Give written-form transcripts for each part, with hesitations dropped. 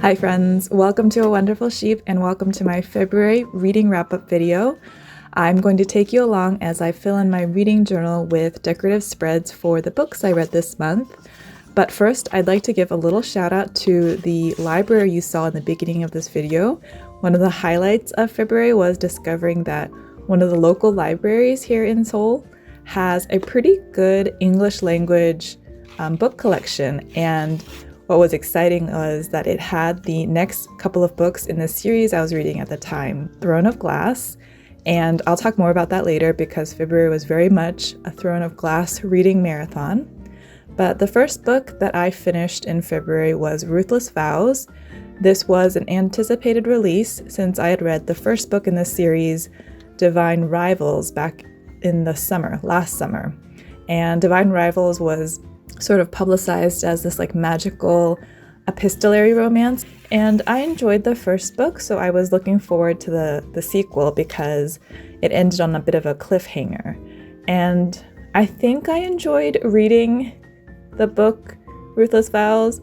Hi friends, welcome to A Wonderful Sheep and welcome to my February reading wrap-up video. I'm going to take you along as I fill in my reading journal with decorative spreads for the books I read this month. But first, I'd like to give a little shout out to the library you saw in the beginning of this video. One of the highlights of February was discovering that one of the local libraries here in Seoul has a pretty good English language book collection, and what was exciting was that it had the next couple of books in the series I was reading at the time, Throne of Glass, and I'll talk more about that later because February was very much a Throne of Glass reading marathon. But the first book that I finished in February was Ruthless, Vows. This was an anticipated release since I had read the first book in the series, Divine Rivals, back in the summer, last summer. And Divine Rivals was sort of publicized as this like magical epistolary romance, and I enjoyed the first book, so I was looking forward to the sequel because it ended on a bit of a cliffhanger. And I think I enjoyed reading the book Ruthless Vows,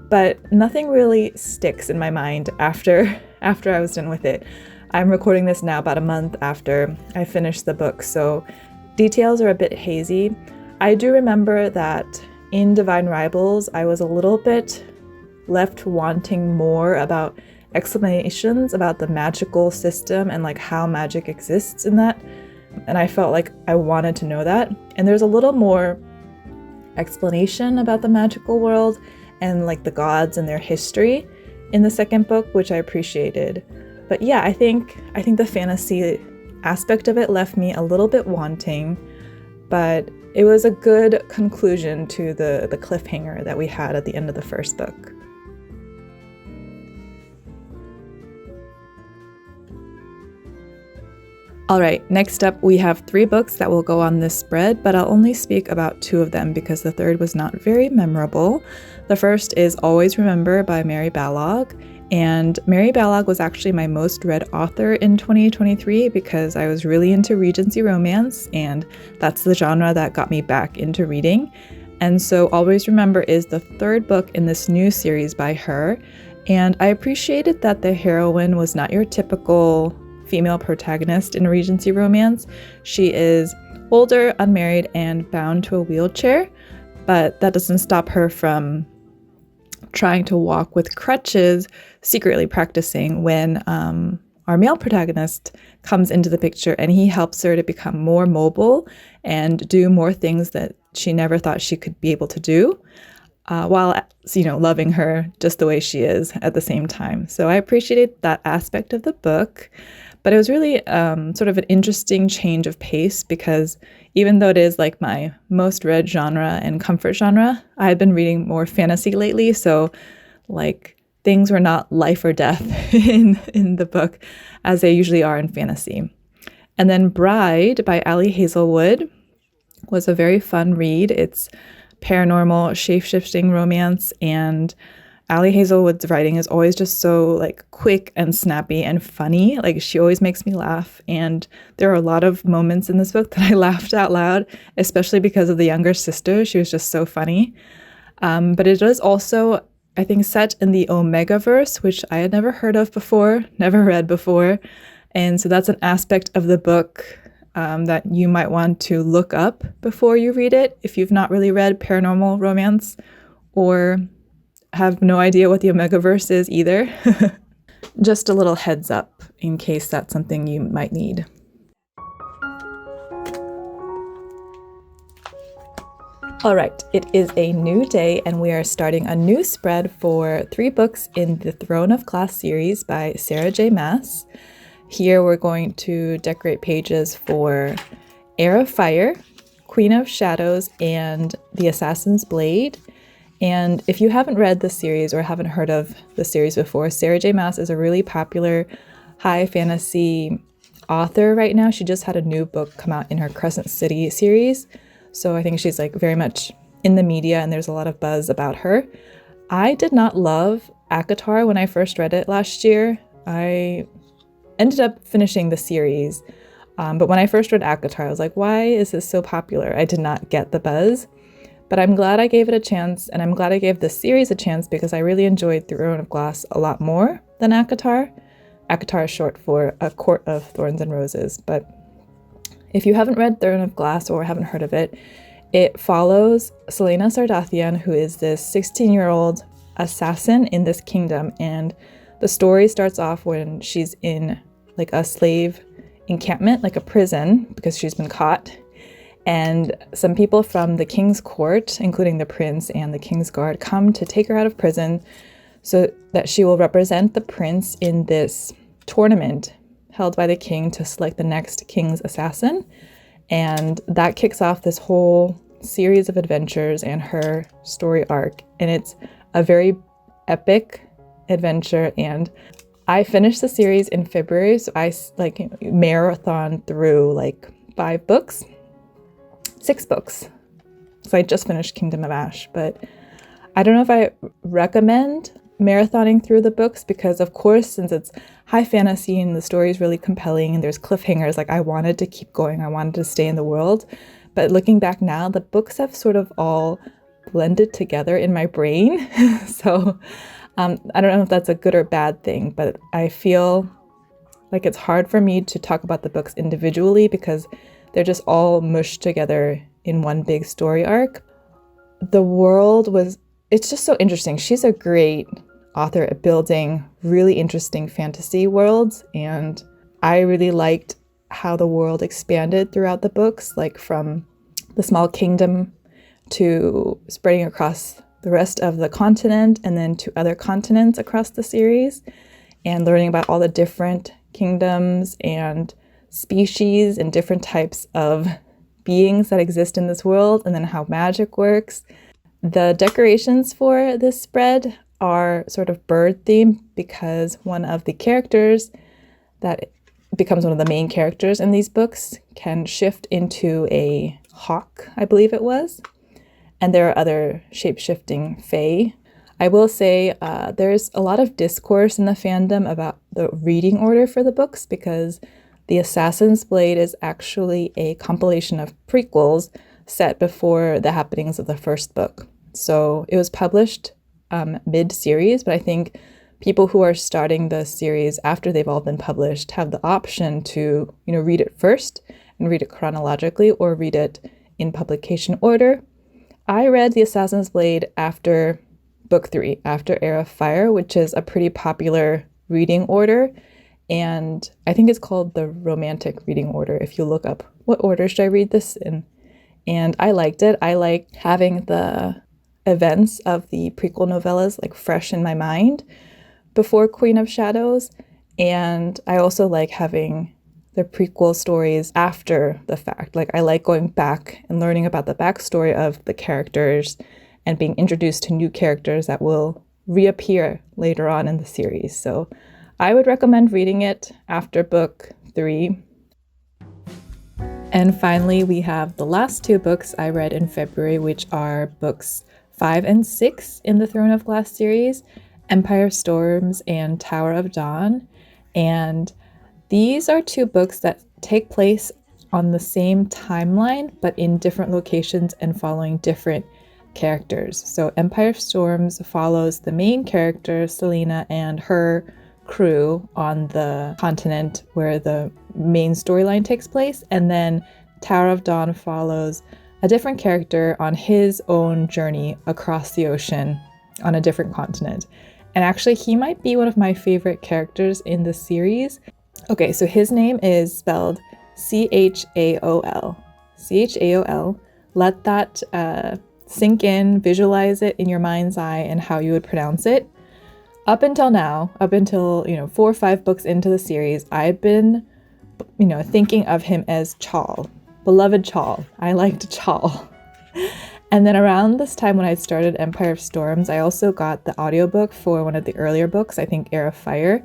but nothing really sticks in my mind after I was done with it. I'm recording this now about a month after I finished the book, so details are a bit hazy. I do remember that in Divine Rivals, I was a little bit left wanting more about explanations about the magical system and like how magic exists in that. And I felt like I wanted to know that. And there's a little more explanation about the magical world and like the gods and their history in the second book, which I appreciated. But yeah, I think the fantasy aspect of it left me a little bit wanting, but it was a good conclusion to the cliffhanger that we had at the end of the first book. Alright, next up we have 3 books that will go on this spread, but I'll only speak about 2 of them because the third was not very memorable. The first is Always Remember by Mary Balogh, and Mary Balogh was actually my most read author in 2023 because I was really into Regency romance, and that's the genre that got me back into reading. And so Always Remember is the 3rd book in this new series by her, and I appreciated that the heroine was not your typical female protagonist in a Regency romance. She is older, unmarried, and bound to a wheelchair, but that doesn't stop her from trying to walk with crutches, secretly practicing when our male protagonist comes into the picture, and he helps her to become more mobile and do more things that she never thought she could be able to do, while loving her just the way she is at the same time. So I appreciated that aspect of the book. But it was really sort of an interesting change of pace because even though it is like my most read genre and comfort genre, I had been reading more fantasy lately, so like things were not life or death in the book as they usually are in fantasy. And then Bride by Ali Hazelwood was a very fun read. It's paranormal, shape-shifting romance, and Ali Hazelwood's writing is always just so like quick and snappy and funny. Like she always makes me laugh, and there are a lot of moments in this book that I laughed out loud, especially because of the younger sister. She was just so funny. But it is also, I think, set in the Omegaverse, which I had never heard of before, never read before. And so that's an aspect of the book that you might want to look up before you read it if you've not really read paranormal romance or have no idea what the Omegaverse is either. Just a little heads up in case that's something you might need. All right, it is a new day and we are starting a new spread for 3 books in the Throne of Glass series by Sarah J Maas. Here we're going to decorate pages for Heir of Fire, Queen of Shadows, and The Assassin's Blade. And if you haven't read the series or haven't heard of the series before, Sarah J Maas is a really popular high fantasy author right now. She just had a new book come out in her Crescent City series. So I think she's like very much in the media and there's a lot of buzz about her. I did not love ACOTAR when I first read it last year. I ended up finishing the series. But when I first read ACOTAR, I was like, why is this so popular? I did not get the buzz. But I'm glad I gave it a chance, and I'm glad I gave this series a chance because I really enjoyed Throne of Glass a lot more than ACOTAR. ACOTAR is short for A Court of Thorns and Roses, but if you haven't read Throne of Glass or haven't heard of it, it follows Selena Sardathian, who is this 16-year-old assassin in this kingdom, and the story starts off when she's in like a slave encampment, like a prison, because she's been caught. And some people from the king's court, including the prince and the king's guard, come to take her out of prison so that she will represent the prince in this tournament held by the king to select the next king's assassin. And that kicks off this whole series of adventures and her story arc. And it's a very epic adventure. And I finished the series in February, so I marathon through like 6 books. So I just finished Kingdom of Ash, but I don't know if I recommend marathoning through the books because, of course, since it's high fantasy and the story is really compelling and there's cliffhangers, like I wanted to keep going. I wanted to stay in the world. But looking back now, the books have sort of all blended together in my brain. So I don't know if that's a good or bad thing, but I feel like it's hard for me to talk about the books individually because they're just all mushed together in one big story arc. The world it's just so interesting. She's a great author at building really interesting fantasy worlds, and I really liked how the world expanded throughout the books, like from the small kingdom to spreading across the rest of the continent and then to other continents across the series, and learning about all the different kingdoms and species and different types of beings that exist in this world, and then how magic works. The decorations for this spread are sort of bird themed because one of the characters that becomes one of the main characters in these books can shift into a hawk, I believe it was. And there are other shape-shifting fae. I will say there's a lot of discourse in the fandom about the reading order for the books because The Assassin's Blade is actually a compilation of prequels set before the happenings of the first book. So it was published mid-series, but I think people who are starting the series after they've all been published have the option to, read it first and read it chronologically or read it in publication order. I read The Assassin's Blade after book 3, after Heir of Fire, which is a pretty popular reading order. And I think it's called the romantic reading order if you look up what order should I read this in. And I liked it. I liked having the events of the prequel novellas like fresh in my mind before Queen of Shadows. And I also like having the prequel stories after the fact. Like I like going back and learning about the backstory of the characters and being introduced to new characters that will reappear later on in the series. So I would recommend reading it after book 3. And finally, we have the last 2 books I read in February, which are books 5 and 6 in the Throne of Glass series, Empire Storms and Tower of Dawn. And these are 2 books that take place on the same timeline, but in different locations and following different characters. So Empire Storms follows the main character, Selena, and her crew on the continent where the main storyline takes place. And then Tower of Dawn follows a different character on his own journey across the ocean on a different continent. And actually, he might be one of my favorite characters in the series. Okay, so his name is spelled Chaol. Chaol. Let that sink in, visualize it in your mind's eye and how you would pronounce it. Up until now, 4 or 5 books into the series, I've been, thinking of him as Chaol. Beloved Chaol. I liked Chaol. And then around this time when I started Empire of Storms, I also got the audiobook for one of the earlier books, I think Heir of Fire.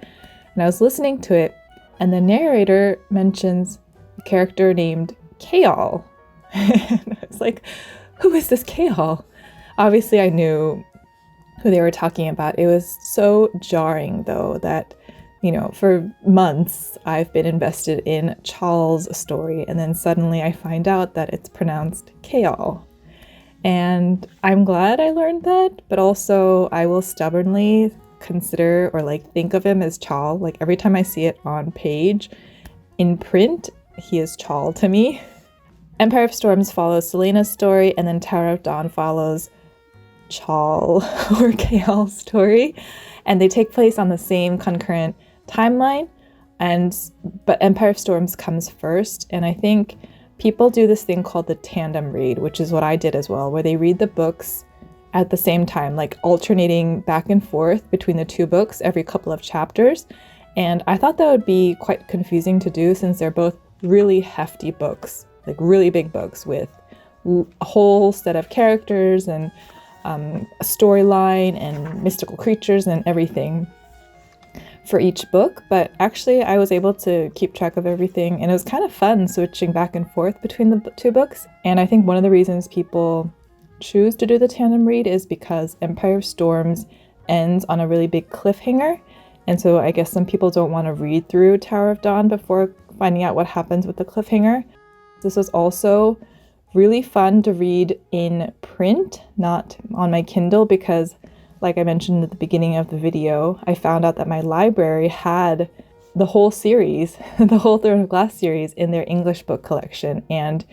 And I was listening to it, and the narrator mentions a character named Chaol. And I was like, who is this Chaol? Obviously, I knew who they were talking about. It was so jarring, though, that for months, I've been invested in Chaol's story, and then suddenly I find out that it's pronounced Chaol. And I'm glad I learned that, but also I will stubbornly consider or like think of him as Chaol. Like every time I see it on page in print, he is Chaol to me. Empire of Storms follows Celaena's story, and then Tower of Dawn follows Chaol or Chaol's story, and they take place on the same concurrent timeline. But Empire of Storms comes first, and I think people do this thing called the tandem read, which is what I did as well, where they read the books at the same time, like alternating back and forth between the two books every couple of chapters. And I thought that would be quite confusing to do since they're both really hefty books, like really big books with a whole set of characters and a storyline and mystical creatures and everything for each book. But actually I was able to keep track of everything, and it was kind of fun switching back and forth between the two books. And I think one of the reasons people choose to do the tandem read is because Empire of Storms ends on a really big cliffhanger, and so I guess some people don't want to read through Tower of Dawn before finding out what happens with the cliffhanger. This was also really fun to read in print, not on my Kindle, because like I mentioned at the beginning of the video, I found out that my library had the whole series, the whole Throne of Glass series in their English book collection. And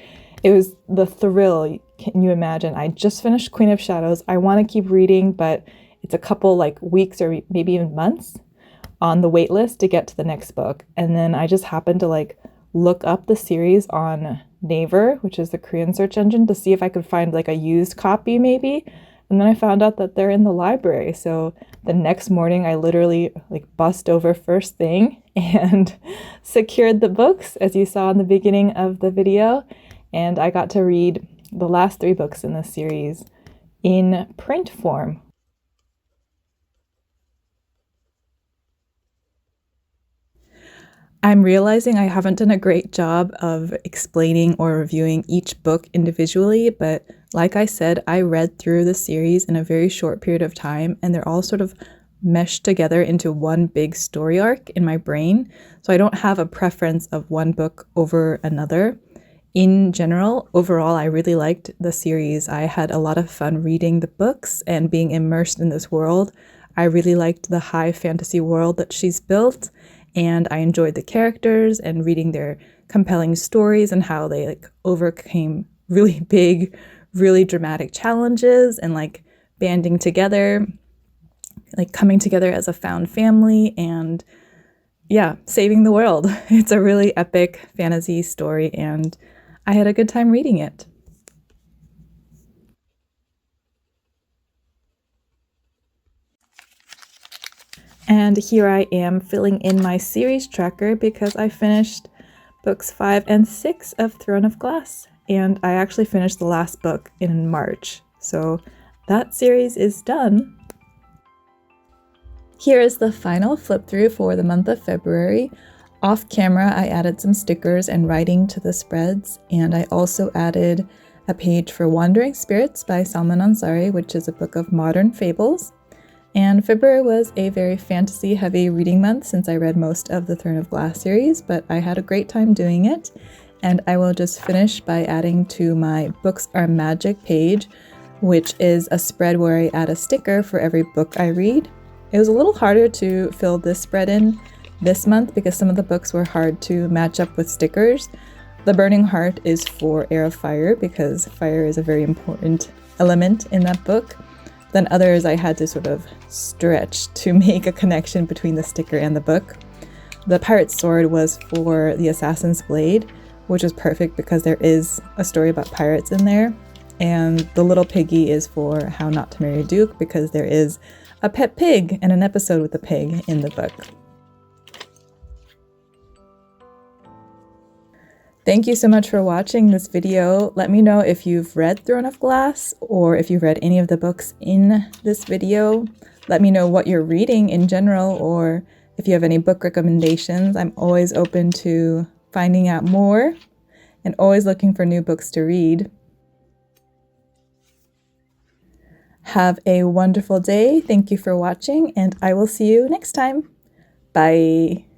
it was the thrill. Can you imagine? I just finished Queen of Shadows. I want to keep reading, but it's a couple like weeks or maybe even months on the wait list to get to the next book. And then I just happened to like look up the series on Naver, which is the Korean search engine, to see if I could find like a used copy maybe. And then I found out that they're in the library. So the next morning I literally like bust over first thing and secured the books, as you saw in the beginning of the video. And I got to read the last 3 books in this series in print form. I'm realizing I haven't done a great job of explaining or reviewing each book individually, but like I said, I read through the series in a very short period of time, and they're all sort of meshed together into one big story arc in my brain. So I don't have a preference of one book over another. In general, overall, I really liked the series. I had a lot of fun reading the books and being immersed in this world. I really liked the high fantasy world that she's built, and I enjoyed the characters and reading their compelling stories and how they like overcame really big, really dramatic challenges and like banding together, like coming together as a found family and yeah, saving the world. It's a really epic fantasy story, and I had a good time reading it. And here I am filling in my series tracker because I finished books 5 and 6 of Throne of Glass, and I actually finished the last book in March. So that series is done. Here is the final flip through for the month of February. Off camera, I added some stickers and writing to the spreads, and I also added a page for Wandering Spirits by Salman Ansari, which is a book of modern fables. And February was a very fantasy-heavy reading month since I read most of the Throne of Glass series, but I had a great time doing it. And I will just finish by adding to my Books Are Magic page, which is a spread where I add a sticker for every book I read. It was a little harder to fill this spread in this month because some of the books were hard to match up with stickers. The Burning Heart is for Heir of Fire because fire is a very important element in that book. Then others I had to sort of stretch to make a connection between the sticker and the book. The Pirate's Sword was for The Assassin's Blade, which was perfect because there is a story about pirates in there. And The Little Piggy is for How Not to Marry a Duke because there is a pet pig and an episode with a pig in the book. Thank you so much for watching this video. Let me know if you've read Throne of Glass or if you've read any of the books in this video. Let me know what you're reading in general, or if you have any book recommendations. I'm always open to finding out more and always looking for new books to read. Have a wonderful day. Thank you for watching, and I will see you next time. Bye.